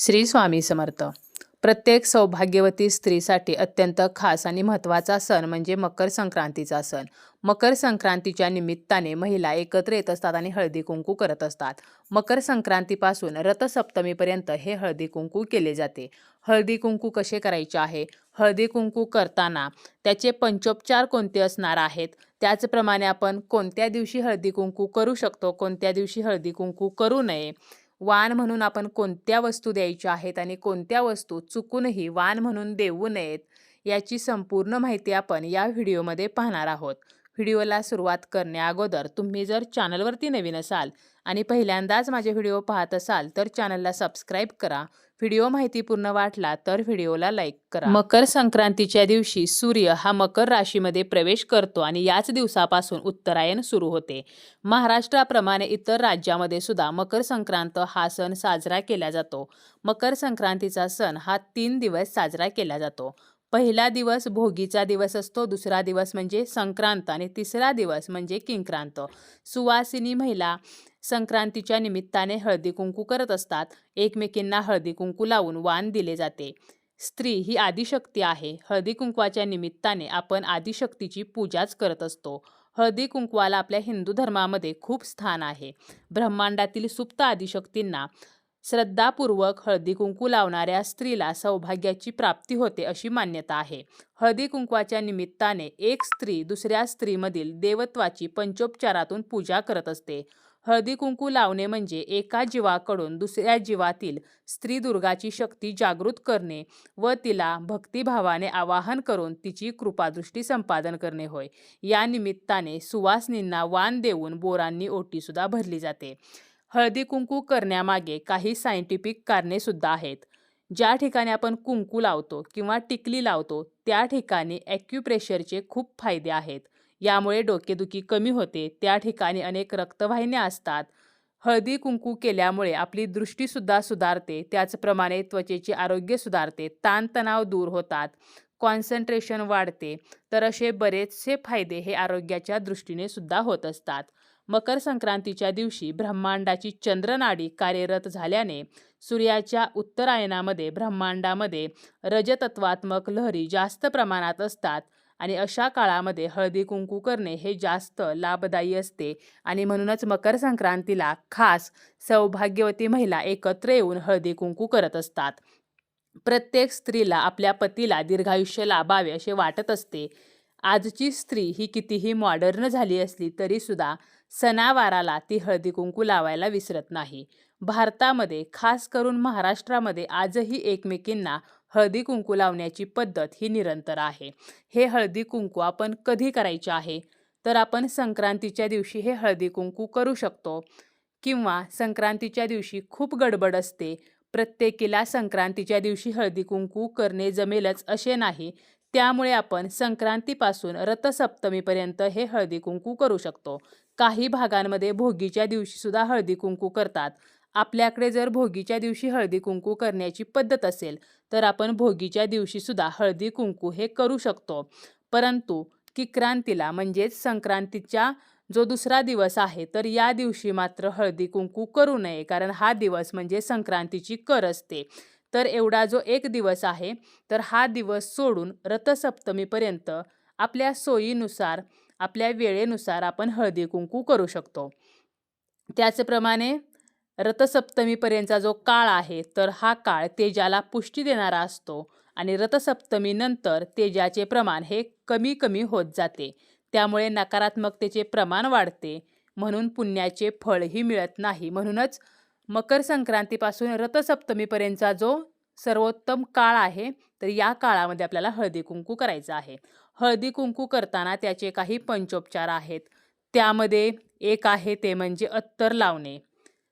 श्री स्वामी समर्थ. प्रत्येक सौभाग्यवती स्त्रीसाठी अत्यंत खास आणि महत्त्वाचा सण म्हणजे मकर संक्रांतीचा सण. मकर संक्रांतीच्या निमित्ताने महिला एकत्र येत असतात आणि हळदी कुंकू करत असतात. मकर संक्रांतीपासून रथसप्तमीपर्यंत हे हळदी कुंकू केले जाते. हळदी कुंकू कसे करायचे आहे, हळदी कुंकू करताना त्याचे पंचोपचार कोणते असणार आहेत, त्याचप्रमाणे आपण कोणत्या दिवशी हळदी कुंकू करू शकतो, कोणत्या दिवशी हळदी कुंकू करू नये, वाण म्हणून आपण कोणत्या वस्तू द्यायच्या आहेत आणि कोणत्या वस्तू चुकूनही वाण म्हणून देऊ नयेत, याची संपूर्ण माहिती आपण या व्हिडिओमध्ये पाहणार आहोत. व्हिडिओला सुरुवात करण्याअगोदर तुम्ही जर चॅनलवरती नवीन असाल आणि पहिल्यांदाच माझे व्हिडिओ पाहत असाल तर चॅनलला सबस्क्राईब करा. व्हिडिओ माहितीपूर्ण वाटला तर व्हिडिओला लाईक करा. मकर संक्रांतीच्या दिवशी सूर्य हा मकर राशीमध्ये प्रवेश करतो आणि याच दिवसापासून उत्तरायण सुरू होते. महाराष्ट्राप्रमाणे इतर राज्यामध्ये सुद्धा मकर संक्रांत हा सण साजरा केला जातो. मकर संक्रांतीचा सण हा 3 दिवस साजरा केला जातो. पहिला दिवस भोगीचा दिवस असतो, दुसरा दिवस म्हणजे संक्रांत आणि तिसरा दिवस म्हणजे किंक्रांत. सुवासिनी महिला संक्रांतीच्या निमित्ताने हळदी कुंकू करत असतात. एकमेकींना हळदी कुंकू लावून वाण दिले जाते. स्त्री ही आदिशक्ती आहे. हळदी कुंकवाच्या निमित्ताने आपण आदिशक्तीची पूजाच करत असतो. हळदी कुंकवाला आपल्या हिंदू धर्मामध्ये खूप स्थान आहे. ब्रह्मांडातील सुप्त आदिशक्तींना श्रद्धापूर्वक हळदी कुंकू लावणाऱ्या स्त्रीला सौभाग्याची प्राप्ती होते अशी मान्यता आहे. हळदी कुंकवाच्या निमित्ताने एक स्त्री दुसऱ्या स्त्रीमधील देवत्वाची पंचोपचारातून पूजा करत असते. हळदी कुंकू लावणे म्हणजे एका जीवाकडून दुसऱ्या जीवातील स्त्री दुर्गाची शक्ती जागृत करणे व तिला भक्तिभावाने आवाहन करून तिची कृपादृष्टी संपादन करणे होय. या निमित्ताने सुवासिनींना वाण देऊन बोरांनी ओटीसुद्धा भरली जाते. हळदी कुंकू करण्यामागे काही सायंटिफिक कारणे सुद्धा आहेत. ज्या ठिकाणी आपण कुंकू लावतो किंवा टिकली लावतो त्या ठिकाणी ॲक्युप्रेशरचे खूप फायदे आहेत. यामुळे डोकेदुखी कमी होते. त्या ठिकाणी अनेक रक्तवाहिन्या असतात. हळदी कुंकू केल्यामुळे आपली दृष्टीसुद्धा सुधारते. त्याचप्रमाणे त्वचेचे आरोग्य सुधारते, ताणतणाव दूर होतात, कॉन्सन्ट्रेशन वाढते. तर असे बरेचसे फायदे हे आरोग्याच्या दृष्टीने सुद्धा होत असतात. मकर संक्रांतीच्या दिवशी ब्रह्मांडाची चंद्रनाडी कार्यरत झाल्याने सूर्याच्या उत्तरायणामध्ये ब्रह्मांडामध्ये रजतत्वात्मक लहरी जास्त प्रमाणात असतात आणि अशा काळामध्ये हळदी कुंकू करणे हे जास्त लाभदायी असते आणि म्हणूनच मकर संक्रांतीला खास सौभाग्यवती महिला एकत्र येऊन हळदी कुंकू करत असतात. प्रत्येक स्त्रीला आपल्या पतीला दीर्घायुष्य लाभावे असे वाटत असते. आजची स्त्री ही कितीही मॉडर्न झाली असली तरीसुद्धा सणावाराला ती हळदी कुंकू लावायला विसरत नाही. भारतामध्ये खास करून महाराष्ट्रामध्ये आजही एकमेकींना हळदी कुंकू लावण्याची पद्धत ही निरंतर आहे. हे हळदी कुंकू आपण कधी करायचे आहे, तर आपण संक्रांतीच्या दिवशी हे हळदी कुंकू करू शकतो किंवा संक्रांतीच्या दिवशी खूप गडबड असते, प्रत्येकीला संक्रांतीच्या दिवशी हळदी कुंकू करणे जमेलच असे नाही, त्यामुळे आपण संक्रांतीपासून रथसप्तमीपर्यंत हे हळदी कुंकू करू शकतो. काही भागांमध्ये भोगीच्या दिवशी सुद्धा हळदी कुंकू करतात. आपल्याकडे जर भोगीच्या दिवशी हळदी कुंकू करण्याची पद्धत असेल तर आपण भोगीच्या दिवशी सुद्धा हळदी कुंकू हे करू शकतो. परंतु किक्रांतीला म्हणजेच संक्रांतीच्या जो दुसरा दिवस आहे तर या दिवशी मात्र हळदी कुंकू करू नये, कारण हा दिवस म्हणजे संक्रांतीची कर असते. तर एवढा जो एक दिवस आहे तर हा दिवस सोडून रथसप्तमीपर्यंत आपल्या सोयीनुसार आपल्या वेळेनुसार आपण हळदी कुंकू करू शकतो. त्याचप्रमाणे रथसप्तमीपर्यंतचा जो काळ आहे तर हा काळ तेजाला पुष्टी देणारा असतो आणि रथसप्तमीनंतर तेजाचे प्रमाण हे कमी कमी होत जाते. त्यामुळे नकारात्मकतेचे प्रमाण वाढते, म्हणून पुण्याचे फळही मिळत नाही. म्हणूनच मकर संक्रांतीपासून रथसप्तमीपर्यंतचा जो सर्वोत्तम काळ आहे तर या काळामध्ये आपल्याला हळदी कुंकू करायचं आहे. हळदी कुंकू करताना त्याचे काही पंचोपचार आहेत. त्यामध्ये एक आहे ते म्हणजे अत्तर लावणे.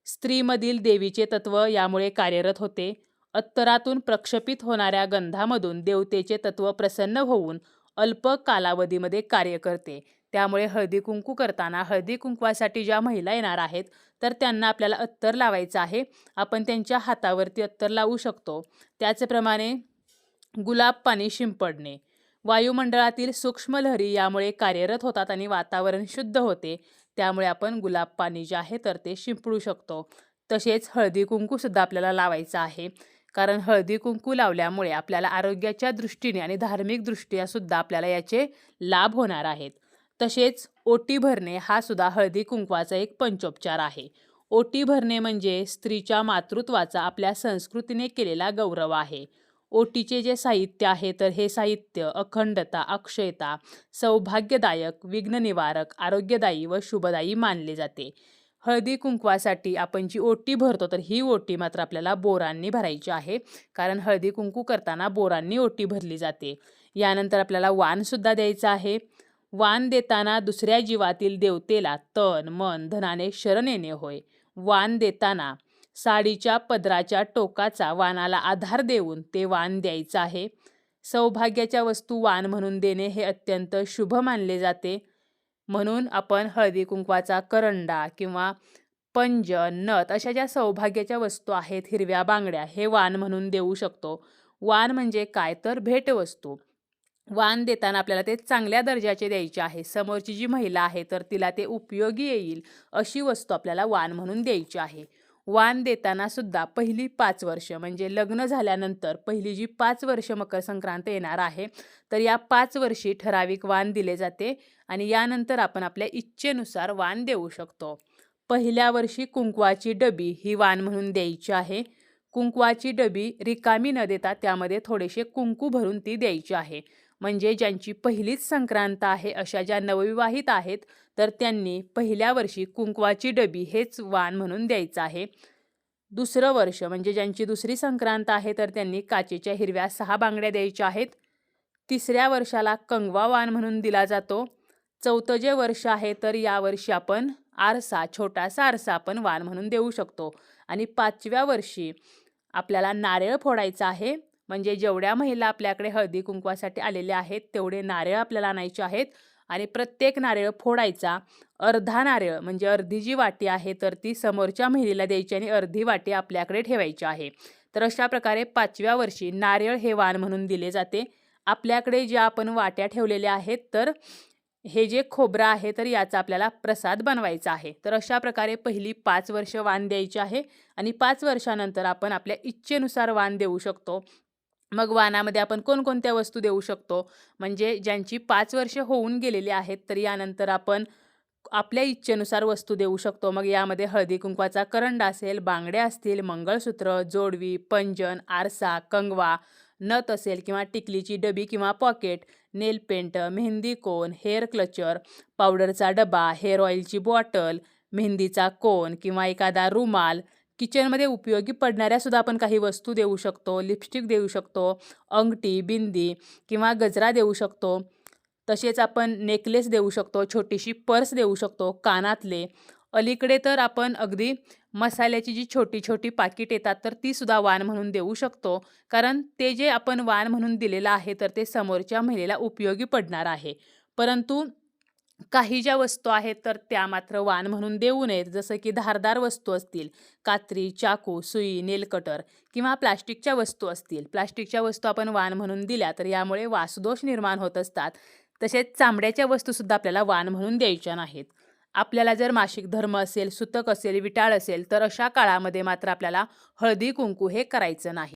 स्त्रीमधील देवीचे तत्व यामुळे कार्यरत होते. अत्तरातून प्रक्षेपित होणाऱ्या गंधामधून देवतेचे तत्व प्रसन्न होऊन अल्प कालावधीमध्ये कार्य करते. त्यामुळे हळदी कुंकू करताना हळदी कुंकवासाठी ज्या महिला येणार आहेत तर त्यांना आपल्याला अत्तर लावायचं आहे. आपण त्यांच्या हातावरती अत्तर लावू शकतो. त्याचप्रमाणे गुलाब पाणी शिंपडणे. वायुमंडळातील सूक्ष्म लहरी यामुळे कार्यरत होतात आणि वातावरण शुद्ध होते. त्यामुळे आपण गुलाब पाणी जे आहे तर ते शिंपडू शकतो. तसेच हळदी कुंकू सुद्धा आपल्याला लावायचं आहे. कारण हळदी कुंकू लावल्यामुळे आपल्याला आरोग्याच्या दृष्टीने आणि धार्मिक दृष्ट्या सुद्धा आपल्याला याचे लाभ होणार आहेत. तसेच ओटी भरणे हा सुद्धा हळदी कुंकवाचा एक पंचोपचार आहे. ओटी भरणे म्हणजे स्त्रीच्या मातृत्वाचा आपल्या संस्कृतीने केलेला गौरव आहे. ओटीचे जे साहित्य आहे तर हे साहित्य अखंडता, अक्षयता, सौभाग्यदायक, विघ्ननिवारक, आरोग्यदायी व शुभदायी मानले जाते. हळदी कुंकवासाठी आपण जी ओटी भरतो तर ही ओटी मात्र आपल्याला बोरांनी भरायची आहे, कारण हळदी कुंकू करताना बोरांनी ओटी भरली जाते. यानंतर आपल्याला वाणसुद्धा द्यायचं आहे. वाण देताना दुसऱ्या जीवातील देवतेला तन मन धनाने शरण येणे होय. वाण देताना साडीच्या पदराच्या टोकाचा वाणाला आधार देऊन ते वाण द्यायचं आहे. सौभाग्याच्या वस्तू वाण म्हणून देणे हे अत्यंत शुभ मानले जाते. म्हणून आपण हळदी कुंकवाचा करंडा किंवा पंजन, नथ अशा ज्या सौभाग्याच्या वस्तू आहेत, हिरव्या बांगड्या, हे वाण म्हणून देऊ शकतो. वाण म्हणजे काय तर भेटवस्तू. वाण देताना आपल्याला ते चांगल्या दर्जाचे द्यायचे आहे. समोरची जी महिला आहे तर तिला ते उपयोगी येईल अशी वस्तू आपल्याला वाण म्हणून द्यायची आहे. वाण देताना सुद्धा पहिली 5 वर्ष म्हणजे लग्न झाल्यानंतर पहिली जी 5 वर्ष मकर संक्रांत येणार आहे तर या 5 वर्षी ठराविक वाण दिले जाते आणि यानंतर आपण आपल्या इच्छेनुसार वाण देऊ शकतो. पहिल्या वर्षी कुंकवाची डबी ही वाण म्हणून द्यायची आहे. कुंकवाची डबी रिकामी न देता त्यामध्ये थोडेसे कुंकू भरून ती द्यायची आहे. म्हणजे ज्यांची पहिलीच संक्रांत आहे अशा ज्या नवविवाहित आहेत तर त्यांनी पहिल्या वर्षी कुंकवाची डबी हेच वाण म्हणून द्यायचं आहे. दुसरं वर्ष म्हणजे ज्यांची दुसरी संक्रांत आहे तर त्यांनी काचेच्या हिरव्या 6 बांगड्या द्यायच्या आहेत. तिसऱ्या वर्षाला कंगवा वाण म्हणून दिला जातो. चौथं जे वर्ष आहे तर यावर्षी आपण आरसा, छोटासा आरसा आपण वाण म्हणून देऊ शकतो. आणि 5व्या वर्षी आपल्याला नारळ फोडायचा आहे. म्हणजे जेवढ्या महिला आपल्याकडे हळदी कुंकवासाठी आलेल्या आहेत तेवढे नारळ आपल्याला आणायचे आहेत आणि प्रत्येक नारळ फोडायचा. अर्धा नारळ म्हणजे अर्धी जी वाटी आहे तर ती समोरच्या महिलेला द्यायची आणि अर्धी वाटी आपल्याकडे ठेवायची आहे. तर अशा प्रकारे 5व्या वर्षी नारळ हे वाण म्हणून दिले जाते. आपल्याकडे ज्या आपण वाट्या ठेवलेल्या आहेत तर हे जे खोबरं आहे तर याचा आपल्याला प्रसाद बनवायचा आहे. तर अशा प्रकारे पहिली 5 वर्ष वाण द्यायची आहे आणि 5 वर्षानंतर आपण आपल्या इच्छेनुसार वाण देऊ शकतो. मग वाणामध्ये आपण कोणकोणत्या वस्तू देऊ शकतो, म्हणजे ज्यांची 5 वर्ष होऊन गेलेली आहेत तर यानंतर आपण आपल्या इच्छेनुसार वस्तू देऊ शकतो. मग यामध्ये हळदी कुंकवाचा करंडा असेल, बांगड्या असतील, मंगळसूत्र, जोडवी, पंजन, आरसा, कंगवा, नथ असेल किंवा टिकलीची डबी किंवा पॉकेट, नेल पेंट, मेहंदी कोन, हेअर क्लचर, पावडरचा डबा, हेअर ऑइलची बॉटल, मेहंदीचा कोन किंवा एखादा रुमाल, किचनमध्ये उपयोगी पडणाऱ्या सुद्धा आपण काही वस्तू देऊ शकतो. लिपस्टिक देऊ शकतो, अंगठी, बिंदी किंवा गजरा देऊ शकतो. तसेच आपण नेकलेस देऊ शकतो, छोटीशी पर्स देऊ शकतो, कानातले. अलीकडे तर आपण अगदी मसाल्याची जी छोटी छोटी पाकिट येतात तर ती सुद्धा वाण म्हणून देऊ शकतो, कारण ते जे आपण वाण म्हणून दिलेलं आहे तर ते समोरच्या महिलेला उपयोगी पडणार आहे. परंतु काही ज्या वस्तू आहेत तर त्या मात्र वाण म्हणून देऊ नयेत. जसं की धारदार वस्तू असतील, कात्री, चाकू, सुई, नेलकटर किंवा प्लास्टिकच्या वस्तू असतील. प्लास्टिकच्या वस्तू आपण वाण म्हणून दिल्या तर यामुळे वासदोष निर्माण होत असतात. तसेच चामड्याच्या वस्तूसुद्धा आपल्याला वाण म्हणून द्यायच्या नाहीत. आपल्याला जर मासिक धर्म असेल, सुतक असेल, विटाळ असेल तर अशा काळामध्ये मात्र आपल्याला हळदी कुंकू हे करायचं नाही.